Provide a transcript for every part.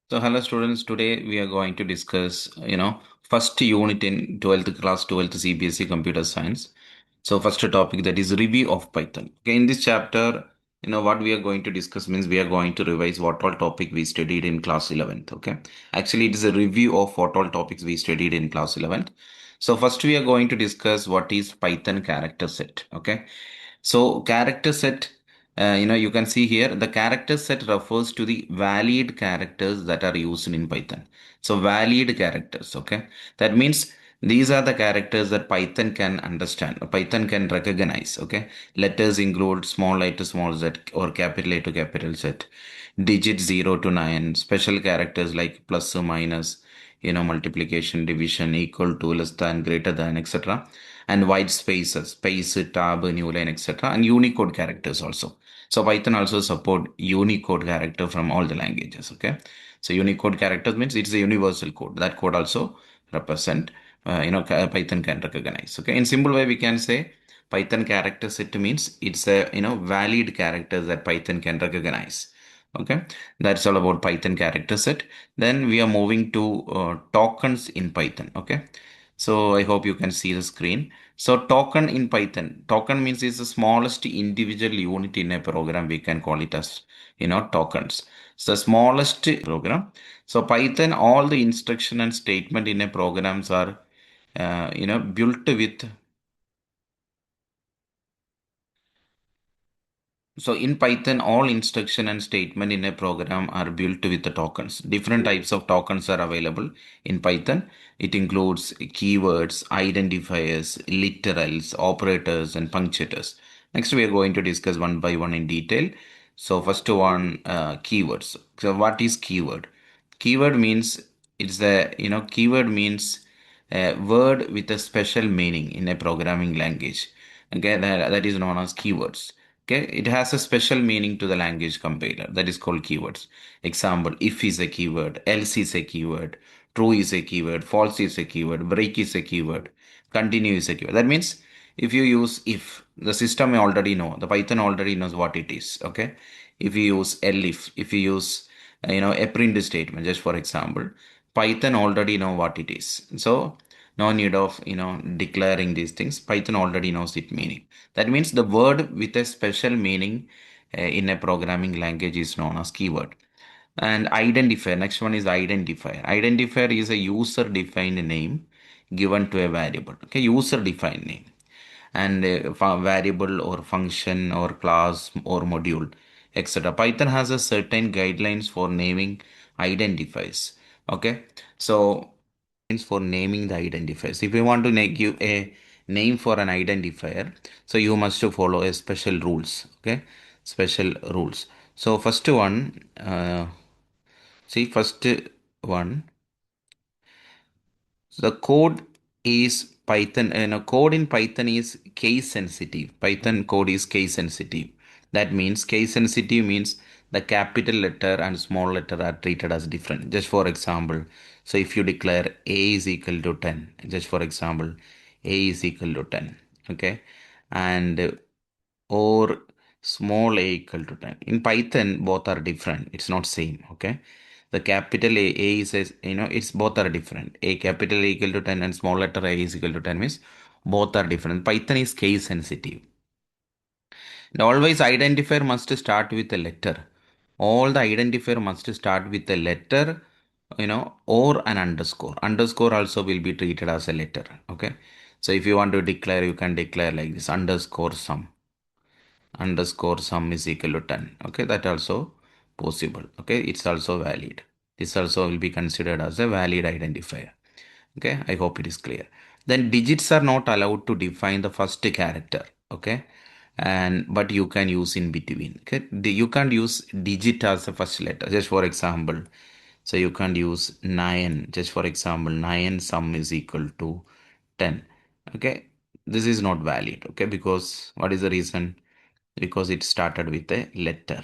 So hello students, today we are going to discuss, first unit in 12th class, 12th CBSE computer science. So first topic, that is review of Python. Okay, in this chapter, what we are going to discuss means we are going to revise what all topic we studied in class 11th. Okay, actually it is a review of what all topics we studied in class 11th. So first we are going to discuss what is Python character set. Okay, so character set, you can see here the character set refers to the valid characters that are used in Python. So valid characters, okay. That means these are the characters that Python can understand, Python can recognize, okay. Letters include small I to small z or capital A to capital Z, digits 0 to 9, special characters like plus or minus, multiplication, division, equal to, less than, greater than, etc. And white spaces, space, tab, new line, etc. And Unicode characters also. So Python also support Unicode character from all the languages. Okay. So Unicode characters means it's a universal code. That code also represent, Python can recognize. Okay. In simple way, we can say Python character set means it's a, valid characters that Python can recognize. Okay. That's all about Python character set. Then we are moving to tokens in Python. Okay. So I hope you can see the screen. So token in Python, token means is the smallest individual unit in a program. We can call it as, tokens. So smallest program. So Python, all the instruction and statement in a programs are, built with. So in Python, all instruction and statement in a program are built with the tokens. Different types of tokens are available in Python. It includes keywords, identifiers, literals, operators, and punctuators. Next, we are going to discuss one by one in detail. So first one, keywords. So what is keyword? Keyword means keyword means a word with a special meaning in a programming language. Okay, that is known as keywords. Okay, it has a special meaning to the language compiler that is called keywords. Example, if is a keyword, else is a keyword, true is a keyword, false is a keyword, break is a keyword, continue is a keyword. That means if you use if, the system already know, the Python already knows what it is. Okay, if you use elif, if you use a print statement, just for example, Python already know what it is. So no need of declaring these things. Python already knows its meaning. That means the word with a special meaning in a programming language is known as keyword. And identifier, next one is identifier. Identifier is a user defined name given to a variable. Okay, user defined name. And a variable or function or class or module, etc. Python has a certain guidelines for naming identifiers. Okay, so for naming the identifiers. If you want to give a name for an identifier, so you must follow a special rules. Okay, special rules. So first one, first one, the code is Python, code in Python is case sensitive. Python code is case sensitive. That means case sensitive means the capital letter and small letter are treated as different. Just for example, so if you declare A is equal to 10, just for example, A is equal to 10, okay, and or small a equal to 10. In Python, both are different. It's not same, okay. The capital A is, it's both are different. A capital A equal to 10 and small letter A is equal to 10 means both are different. Python is case sensitive. And always identifier must start with a letter. All the identifier must start with a letter, or an underscore. Underscore also will be treated as a letter, okay. So if you want to declare, you can declare like this, underscore sum. Underscore sum is equal to 10. Okay, that also possible. Okay, it's also valid. This also will be considered as a valid identifier. Okay, I hope it is clear. Then digits are not allowed to define the first character. Okay, and but you can use in between. Okay, you can't use digit as the first letter. Just for example, so you can't use 9. Just for example, 9 sum is equal to 10. Okay, this is not valid. Okay, because what is the reason? Because it started with a letter.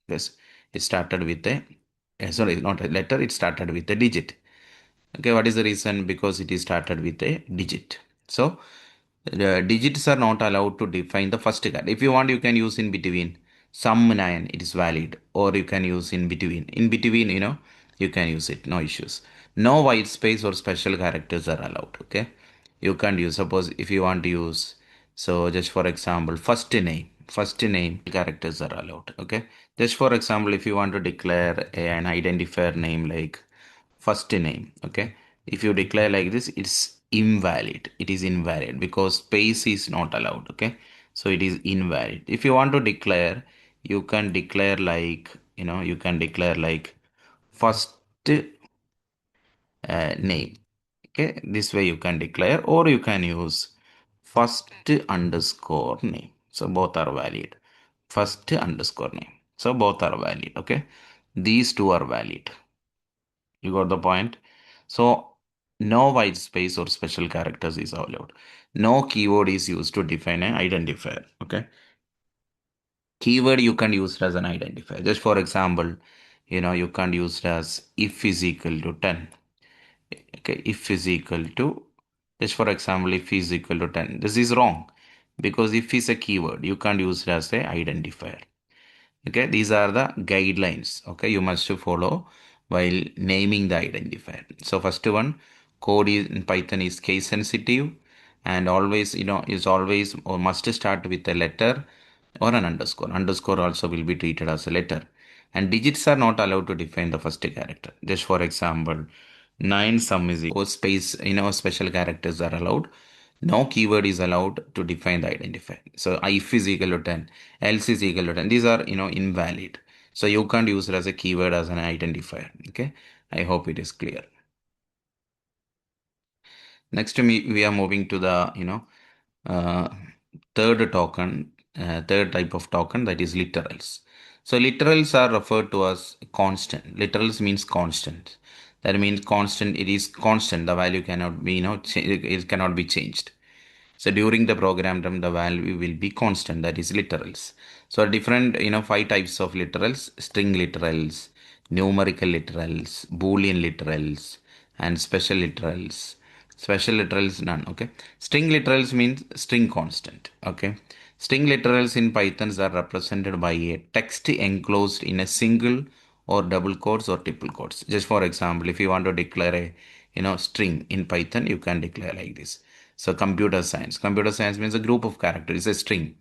Yes, it started with a, sorry, not a letter, it started with a digit. Okay, what is the reason? Because it is started with a digit. So the digits are not allowed to define the first card. If you want, you can use in between. Sum 9, it is valid, or you can use in between. In between, you can use it, no issues. No white space or special characters are allowed. Okay, you can't use, suppose if you want to use, so just for example, first name characters are allowed. Okay, just for example, if you want to declare an identifier name like first name, okay, if you declare like this, it's invalid. It is invalid because space is not allowed. Okay, so it is invalid. If you want to declare, you can declare like, you can declare like first name. Okay, this way you can declare, or you can use first underscore name. So both are valid. First underscore name. So both are valid. Okay, these two are valid. You got the point? So no white space or special characters is allowed. No keyword is used to define an identifier. Okay, keyword you can use as an identifier. Just for example, you can use it as if is equal to 10. Okay, if is equal to, just for example, if is equal to 10. This is wrong because if is a keyword, you can't use it as a identifier. Okay, these are the guidelines. Okay, you must follow while naming the identifier. So first one, code in Python is case sensitive, and always, is always or must start with a letter or an underscore. Underscore also will be treated as a letter. And digits are not allowed to define the first character. Just for example, 9 sum is equal space, special characters are allowed. No keyword is allowed to define the identifier. So if is equal to 10, else is equal to 10. These are, invalid. So you can't use it as a keyword as an identifier. Okay. I hope it is clear. Next to me, we are moving to the, uh, third token, third type of token, that is literals. So literals are referred to as constant. Literals means constant. That means constant. It is constant. The value cannot be, it cannot be changed. So during the program term, the value will be constant. That is literals. So different, 5 types of literals: string literals, numerical literals, Boolean literals, and special literals. Special literals none. Okay. String literals means string constant. Okay. String literals in Pythons are represented by a text enclosed in a single or double quotes or triple quotes. Just for example, if you want to declare a, string in Python, you can declare like this. So computer science. Computer science means a group of characters, a string.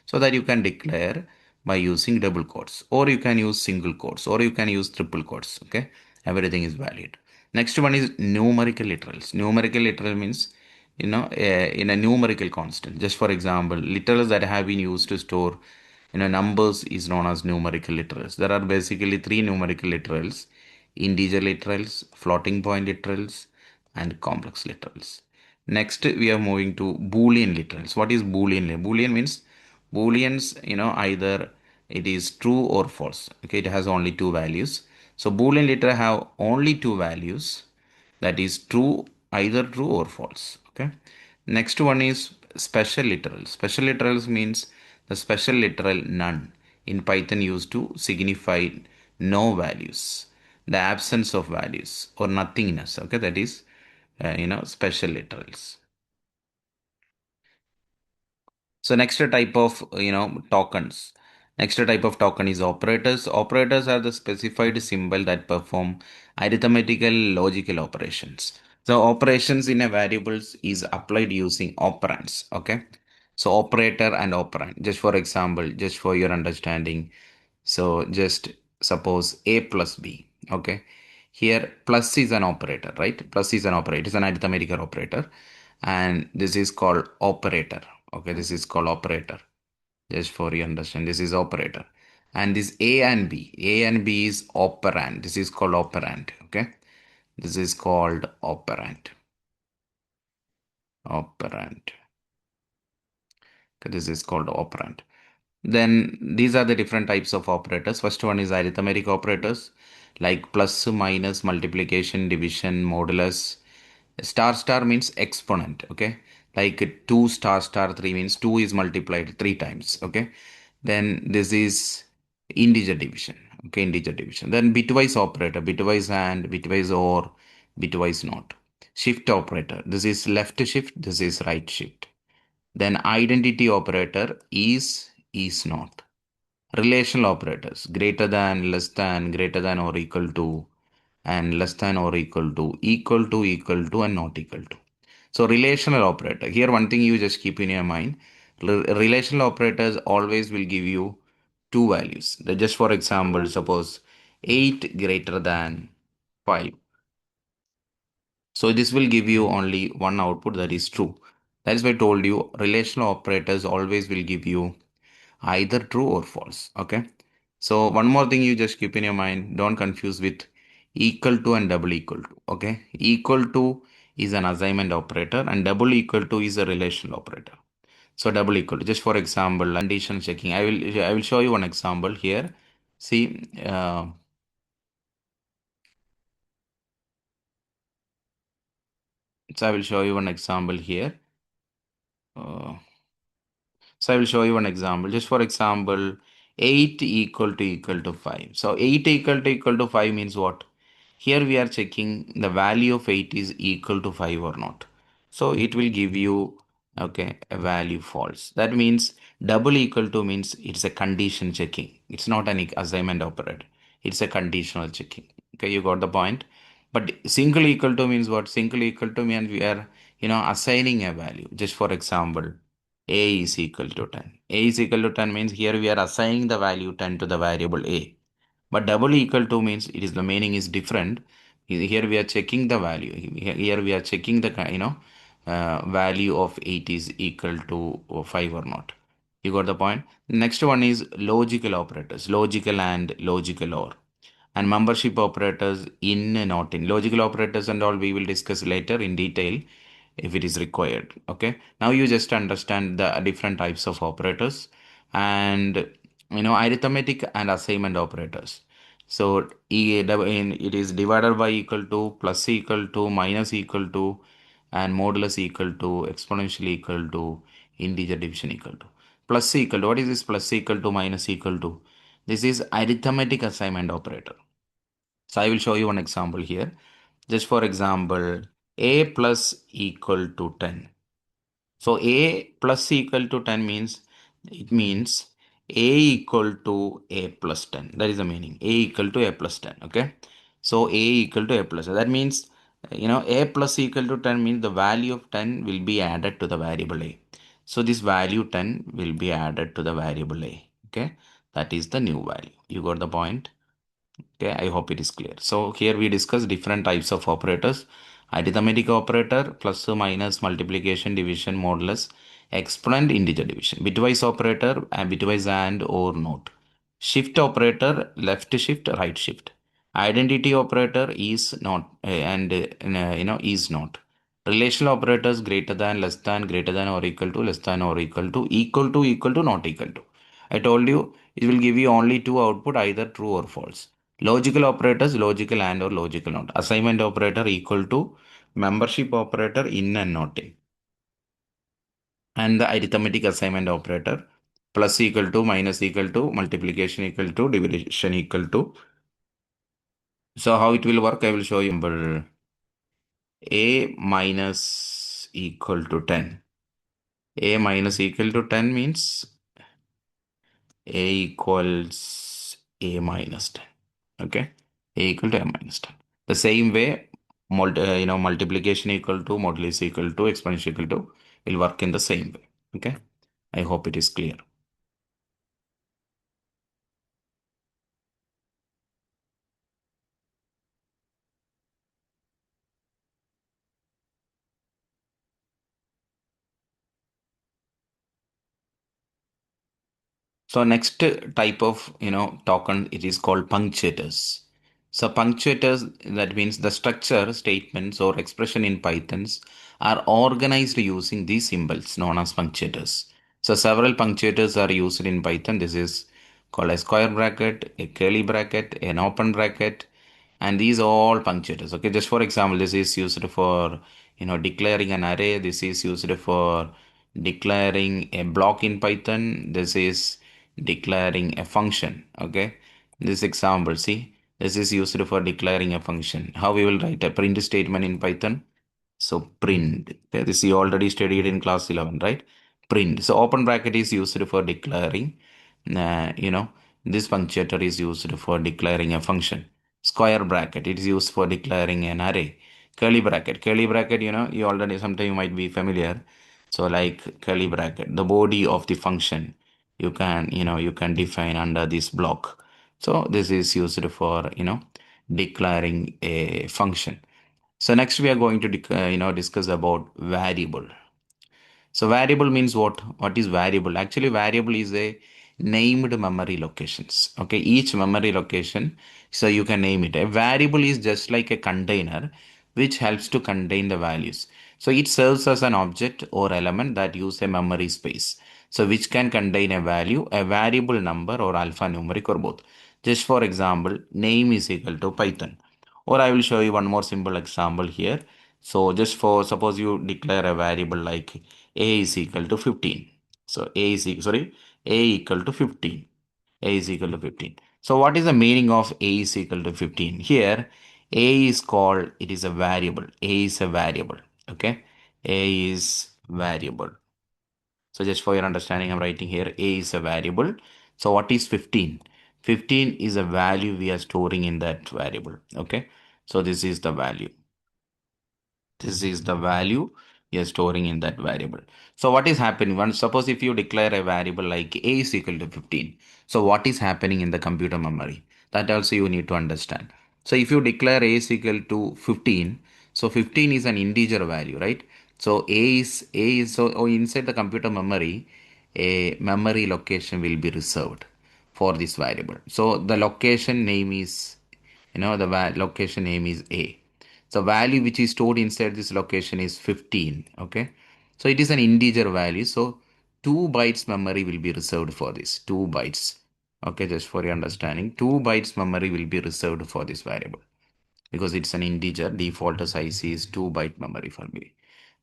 So that you can declare by using double quotes, or you can use single quotes, or you can use triple quotes. Okay. Everything is valid. Next one is numerical literals. Numerical literal means, in a numerical constant. Just for example, literals that have been used to store, numbers is known as numerical literals. There are basically 3 numerical literals: integer literals, floating point literals, and complex literals. Next, we are moving to Boolean literals. What is Boolean? Boolean means Booleans, either it is true or false. Okay, it has only 2 values. So Boolean literal have only 2 values, that is true, either true or false. Okay. Next one is special literals. Special literals means the special literal none in Python used to signify no values, the absence of values, or nothingness. Okay, that is, special literals. So next type of, tokens. Next type of token is operators. Operators are the specified symbol that perform arithmetical logical operations. So operations in a variables is applied using operands. Okay. So operator and operand. Just for example, just for your understanding. So just suppose A plus B. Okay. Here plus is an operator, right? Plus is an operator. It's an arithmetical operator. And this is called operator. Okay, this is called operator. Just for you understand, this is operator. And this A and B. A and B is operand. This is called operand. Okay. This is called operand. Operand. Okay, this is called operand. Then these are the different types of operators. First one is arithmetic operators like plus, minus, multiplication, division, modulus. Star star means exponent. Okay. Like 2 star star 3 means 2 is multiplied 3 times. Okay. Then this is integer division. Okay. Integer division. Then bitwise operator, bitwise and, bitwise or, bitwise not. Shift operator. This is left shift. This is right shift. Then identity operator is not. Relational operators, greater than, less than, greater than or equal to, and less than or equal to, and not equal to. So relational operator. Here one thing you just keep in your mind. Relational operators always will give you two values. Just for example, suppose 8 greater than 5. So this will give you only one output, that is true. That is why I told you relational operators always will give you either true or false. Okay. So one more thing you just keep in your mind, don't confuse with equal to and double equal to. Okay. Equal to is an assignment operator and double equal to is a relational operator. So double equal to, just for example, condition checking. I will show you one example here. See, so I will show you one example here. Uh, So I will show you one example. Just for example, 8 equal to 5. So 8 equal to 5 means what? Here we are checking the value of 8 is equal to 5 or not. So it will give you, okay, a value false. That means double equal to means it's a condition checking. It's not an assignment operator. It's a conditional checking. Okay, you got the point. But single equal to means what? Single equal to means we are, assigning a value. Just for example, a is equal to 10. A is equal to 10 means here we are assigning the value 10 to the variable a. But double equal to means it is the meaning is different. Here we are checking the value. Here we are checking the value of 8 is equal to 5 or not. You got the point. Next one is logical operators, logical and logical or, and membership operators in and not in. Logical operators and all we will discuss later in detail if it is required. Okay, now you just understand the different types of operators and arithmetic and assignment operators. So it is divided by equal to, plus equal to, minus equal to, and modulus equal to, exponential equal to, integer division equal to. Plus equal to, what is this plus equal to, minus equal to? This is arithmetic assignment operator. So I will show you one example here. Just for example, a plus equal to 10. So a plus equal to 10 means, it means a equal to a plus 10. That is the meaning. A equal to a plus 10. Okay. So a equal to a plus 10. That means, a plus equal to 10 means the value of 10 will be added to the variable a. So this value 10 will be added to the variable a. Okay. That is the new value. You got the point? Okay, I hope it is clear. So here we discuss different types of operators. Arithmetic operator, plus or minus, multiplication, division, modulus, exponent, integer division. Bitwise operator, bitwise and or not. Shift operator, left shift, right shift. Identity operator is not is not. Relational operators greater than, less than, greater than or equal to, less than or equal to, equal to, not equal to. I told you it will give you only two output, either true or false. Logical operators, logical and or logical not. Assignment operator equal to membership operator in and not in. And the arithmetic assignment operator plus equal to, minus equal to, multiplication equal to, division equal to. So how it will work, I will show you. Number a minus equal to 10. A minus equal to 10 means a equals a minus 10. Okay, a equal to a minus 10. The same way, multiplication equal to, modulus equal to, exponential equal to will work in the same way. Okay, I hope it is clear. So next type of token, it is called punctuators. So punctuators, that means the structure, statements or expression in Pythons are organized using these symbols known as punctuators. So several punctuators are used in Python. This is called a square bracket, a curly bracket, an open bracket, and these are all punctuators. Okay, just for example, this is used for declaring an array. This is used for declaring a block in Python. This is declaring a function. Okay, this example, see, this is used for declaring a function. How we will write a print statement in Python? So print. Okay, this you already studied in class 11, right? Print. So open bracket is used for declaring. This punctuator is used for declaring a function. Square bracket, it is used for declaring an array. Curly bracket, you already sometime you might be familiar. So like curly bracket, the body of the function, you can define under this block. So this is used for, declaring a function. So next we are going to, discuss about variable. So variable means what? What is variable? Actually, variable is a named memory locations. Okay, each memory location, so you can name it. A variable is just like a container which helps to contain the values. So it serves as an object or element that use a memory space. So which can contain a value, a variable number or alphanumeric or both. Just for example, name is equal to Python. Or I will show you one more simple example here. So just for suppose you declare a variable like a is equal to 15. So a equal to 15. A is equal to 15. So what is the meaning of a is equal to 15? Here a is called, it is a variable. A is a variable. Okay. A is variable. So just for your understanding, I'm writing here a is a variable. So what is 15? 15 is a value we are storing in that variable. Okay. So this is the value. This is the value you're storing in that variable. So what is happening? Once suppose if you declare a variable like a is equal to 15. So what is happening in the computer memory? That also you need to understand. So if you declare a is equal to 15, so 15 is an integer value, right? So so inside the computer memory, a memory location will be reserved for this variable. So the location name is, the location name is a. The value which is stored inside this location is 15. Okay. So it is an integer value. So 2 bytes memory will be reserved for this. 2 bytes. Okay. Just for your understanding, 2 bytes memory will be reserved for this variable because it's an integer. Default size is 2 byte memory for me.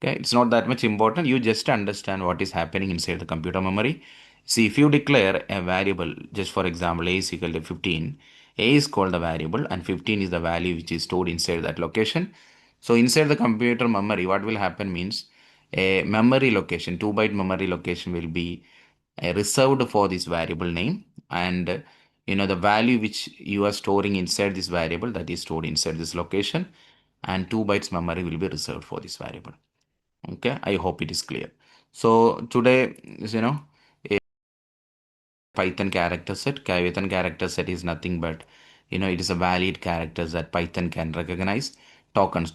Okay, it's not that much important. You just understand what is happening inside the computer memory. See, if you declare a variable, just for example, a is equal to 15, a is called the variable and 15 is the value which is stored inside that location. So inside the computer memory, what will happen means a memory location, 2 byte memory location will be reserved for this variable name, and the value which you are storing inside this variable, that is stored inside this location, and 2 bytes memory will be reserved for this variable. Okay, I hope it is clear. So today is, a Python character set. Python character set is nothing but, it is a valid characters that Python can recognize. Tokens.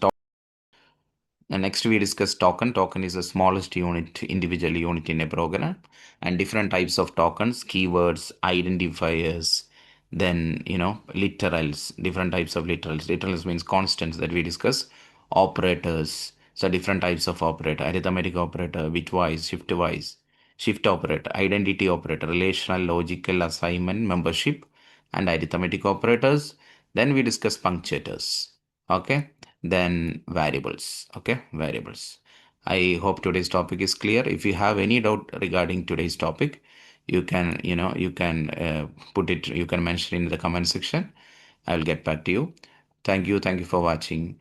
And next we discuss token. Token is the smallest unit, individual unit in a program, and different types of tokens, keywords, identifiers, then literals, different types of literals. Literals means constants that we discuss, operators. So different types of operator, arithmetic operator, bitwise, shiftwise, shift operator, identity operator, relational, logical, assignment, membership, and arithmetic operators. Then we discuss punctuators. Okay, then variables. Okay, variables. I hope today's topic is clear. If you have any doubt regarding today's topic, you can put it, you can mention in the comment section. I will get back to you. Thank you for watching.